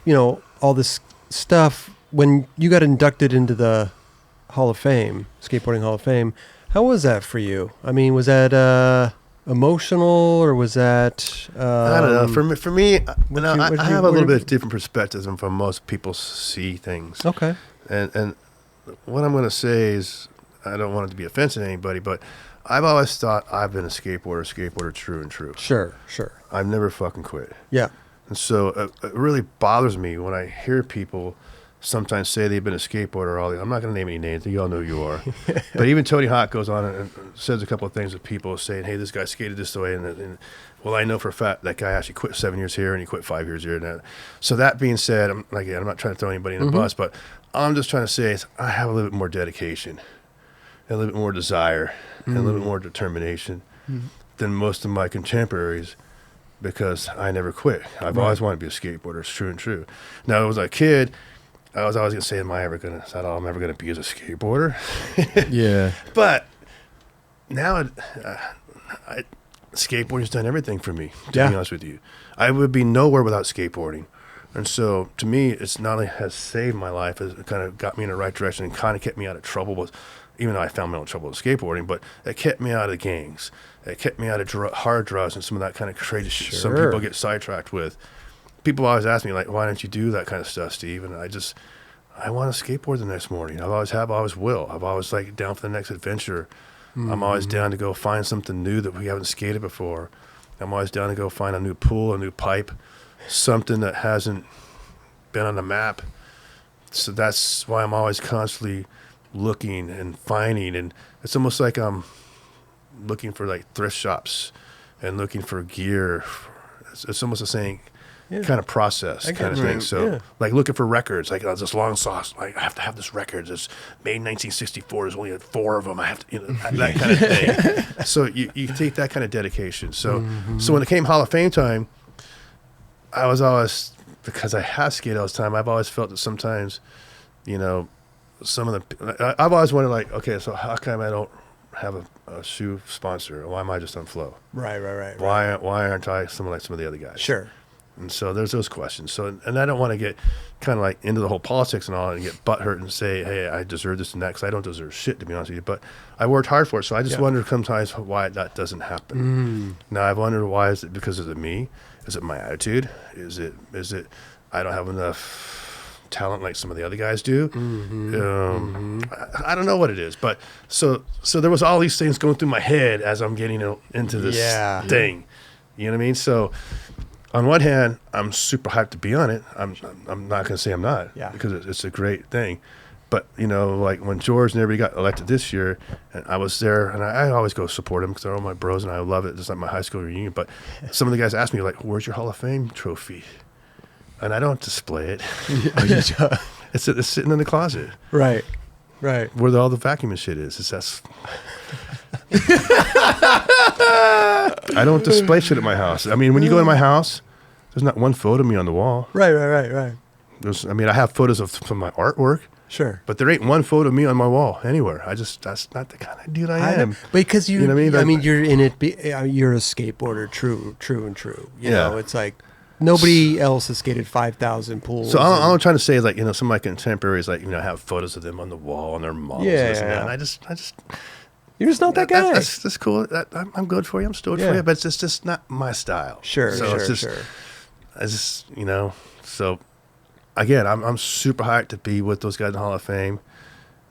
all this stuff, when you got inducted into the Hall of Fame, Skateboarding Hall of Fame, how was that for you? I mean, was that emotional, or was that... I don't know. For me, I have a little bit different perspectives than from most people see things. Okay. And what I'm going to say is, I don't want it to be offensive to anybody, but I've always thought I've been a skateboarder true and true. Sure. I've never fucking quit. Yeah. And so it really bothers me when I hear people sometimes say they've been a skateboarder. I'm not going to name any names. You all know who you are. But even Tony Hawk goes on and says a couple of things with people saying, hey, this guy skated this way. And well, I know for a fact that guy actually quit 7 years here and he quit 5 years here. And that. So that being said, I'm not trying to throw anybody in the bus, but all I'm just trying to say is I have a little bit more dedication, and a little bit more desire, and a little bit more determination than most of my contemporaries, because I never quit. I've always wanted to be a skateboarder. It's true and true. Now, as a kid, I was always going to say, is that all I'm ever going to be as a skateboarder? Yeah. But now skateboarding's done everything for me, to be honest with you. I would be nowhere without skateboarding. And so, to me, it's not only has saved my life, it kind of got me in the right direction and kind of kept me out of trouble even though I found my own trouble with skateboarding, but it kept me out of gangs. It kept me out of hard drugs and some of that kind of crazy shit some people get sidetracked with. People always ask me, like, why don't you do that kind of stuff, Steve? And I want to skateboard the next morning. I always have, I always will. I've always down for the next adventure. I'm always down to go find something new that we haven't skated before. I'm always down to go find a new pool, a new pipe, something that hasn't been on the map. So that's why I'm always constantly looking and finding, and it's almost like I'm looking for thrift shops and looking for gear. It's almost the same kind of process kind of thing. So looking for records, this long sauce, I have to have this record. It's made in 1964. There's only 4 of them. I have to, that kind of thing. So you take that kind of dedication. So so when it came Hall of Fame time, I was always, because I have skated all this time, I've always felt that sometimes, some of the, I've always wondered, okay, so how come I don't have a shoe sponsor? Why am I just on Flow? Right. Why aren't I someone like some of the other guys? Sure. And so there's those questions. So, and I don't want to get kind of into the whole politics and all and get butthurt and say, hey, I deserve this and that, because I don't deserve shit, to be honest with you. But I worked hard for it. So I just wonder sometimes why that doesn't happen. Now, I've wondered, why is it? Because is it me? Is it my attitude? Is it I don't have enough talent like some of the other guys do? I don't know what it is, but so there was all these things going through my head as I'm getting into this thing. You know what I mean? So on one hand, I'm super hyped to be on it. I'm not going to say I'm not, because it's a great thing. But when George and everybody got elected this year, and I was there, and I always go support them because they're all my bros and I love it, just like my high school reunion. But some of the guys asked me, where's your Hall of Fame trophy? And I don't display it. It's sitting in the closet. Right. Where all the vacuum and shit is. I don't display shit at my house. I mean, when you go in my house, there's not one photo of me on the wall. Right. I have photos of some of my artwork. Sure. But there ain't one photo of me on my wall anywhere. That's not the kind of dude I am. Because you know what I mean? You're in it. You're a skateboarder, true and true. You know, it's like nobody else has skated 5,000 pools. So all I'm trying to say is, some of my contemporaries, have photos of them on the wall and their models. And I just. You're just not that guy. That's cool. I'm good for you. I'm stoked for you. But it's just not my style. Sure. I just, So, again, I'm super hyped to be with those guys in the Hall of Fame.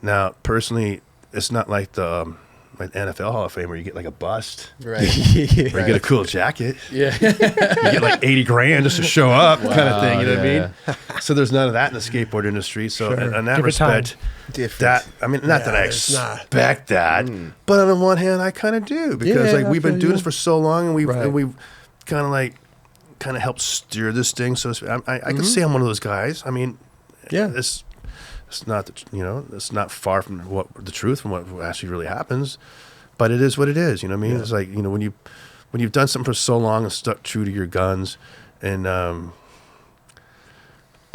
Now, personally, it's not like the NFL Hall of Fame where you get a bust, right? Or you get a cool jacket, you get $80,000 just to show up, kind of thing. You know what I mean? So there's none of that in the skateboard industry. So in that respect, not that I expect that, but on the one hand, I kind of do, because we've been doing this for so long, and we've kind of helped steer this thing. So I could say I'm one of those guys. I mean, it's not, it's not far from what the truth, from what actually really happens, but it is what it is. You know what I mean? It's like, when you've done something for so long and stuck true to your guns, and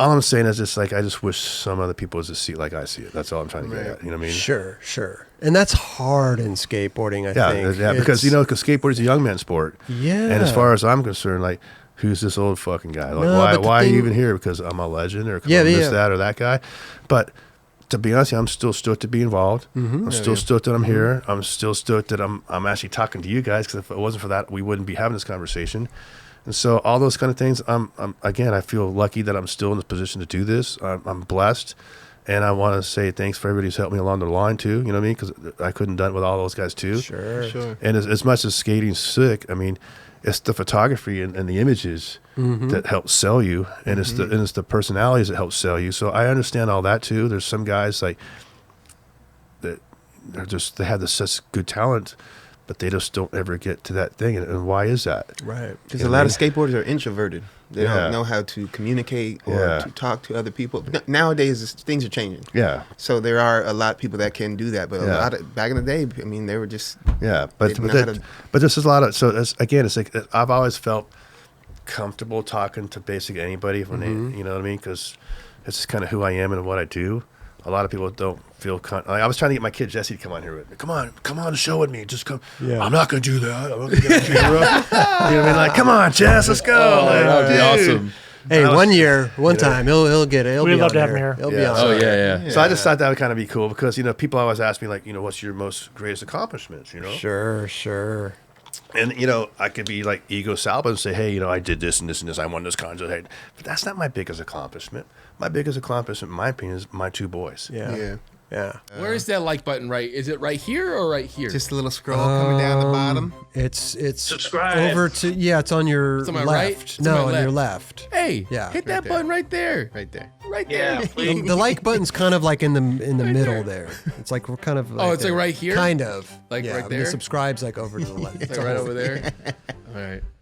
all I'm saying is just I just wish some other people just see it like I see it. That's all I'm trying to get at. You know what I mean? Sure. And that's hard in skateboarding, I think. Yeah, because because skateboarding is a young man's sport. Yeah. And as far as I'm concerned, who's this old fucking guy? Like, No, why are you even here? Because I'm a legend, or because Yeah, I'm this, yeah. that, or that guy. But to be honest, I'm still stoked to be involved. I'm still stoked that I'm here. I'm still stoked that I'm actually talking to you guys, because if it wasn't for that, we wouldn't be having this conversation. And so all those kind of things, again, I feel lucky that I'm still in the position to do this. I'm blessed. And I want to say thanks for everybody who's helped me along the line too. You know what I mean? Because I couldn't done it with all those guys too. Sure. And as much as skating's sick, I mean, it's the photography and the images that help sell you, and it's the personalities that help sell you. So I understand all that too. There's some guys like that they have such good talent, but they just don't ever get to that thing. And why is that? Right. Because a lot of skateboarders are introverted. They don't know how to communicate or to talk to other people. Nowadays, things are changing. Yeah. So there are a lot of people that can do that. But a lot of, back in the day, I mean, they were just... Yeah, but there's a lot of... So, it's like, I've always felt comfortable talking to basically anybody when they, you know what I mean? Because it's just kind of who I am and what I do. A lot of people don't feel... I was trying to get my kid Jesse to come on here with me. Come on, show with me. Just come. Yeah. I'm not going to do that. I'm not going to get on camera. You know what I mean? Like, come on, Jess, let's go. Like, that would be dude. awesome. Hey, one time he'll get it. We'd love to have him here. He'll be Yeah. on. Oh yeah. So I just thought that would kind of be cool, because, people always ask me, like, what's your most greatest accomplishments, Sure. And, I could be like Ego Salba and say, hey, I did this and this and this. I won this contest. But that's not my biggest accomplishment. My biggest accomplishment, in my opinion, is my 2 boys. Yeah. Where is that like button? Right? Is it right here or right here? Just a little scroll coming down the bottom. It's Subscribe. over to it's on your It's on my left. right? It's on No, my on your left. left. Hey, Yeah. hit that there. button right there. Right there. Right there. Yeah, please. The like button's kind of like in the middle there. It's like we're kind of. Oh, it's like there. right here? Kind of. Like yeah, right and there? The subscribe's like over to the left. Like right over there. All right.